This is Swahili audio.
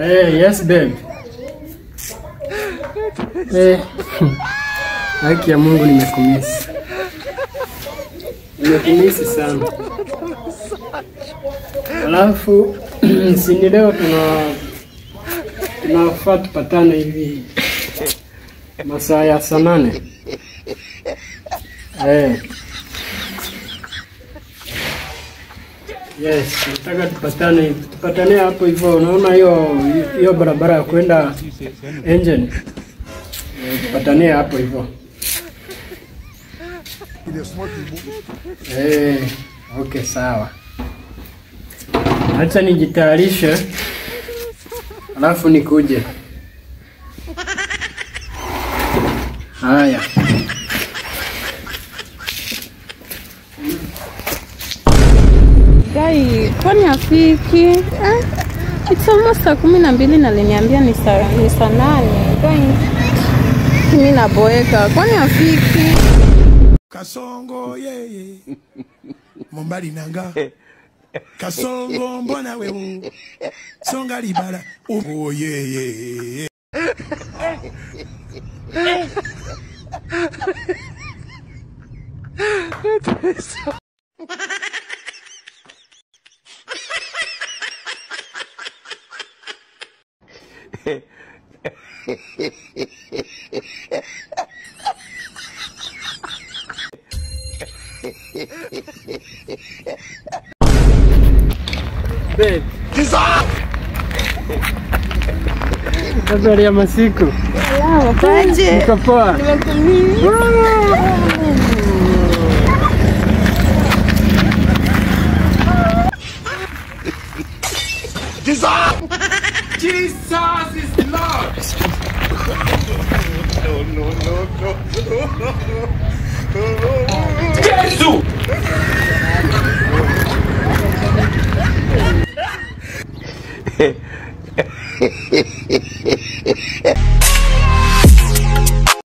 Yes babe. Haki ya Mungu nimekumisi. Nimekumisi sana. Alafu si leo tunafaa tupatane hivi masaa ya saa 8. Yes, nataka tupatane hapo hivyo. Unaona hiyo barabara ya kwenda engine. Tupatane hapo hivyo. Okay, sawa. Acha nijitayarishe. Alafu nikuje. Haya. Guy, kwani afiki? It's almost saa 12 na aliniambia ni saa 8. Guy, mimi naboeka. Kwani afiki? Kasongo yeye. Mombali nanga. Kasongo mbona wewe? Songa libala. Oh yeye. Babe. Habari ya masiku? Salama, paje? Niko poa. Nimekumisi. Jesus is Lord. No. Jesus!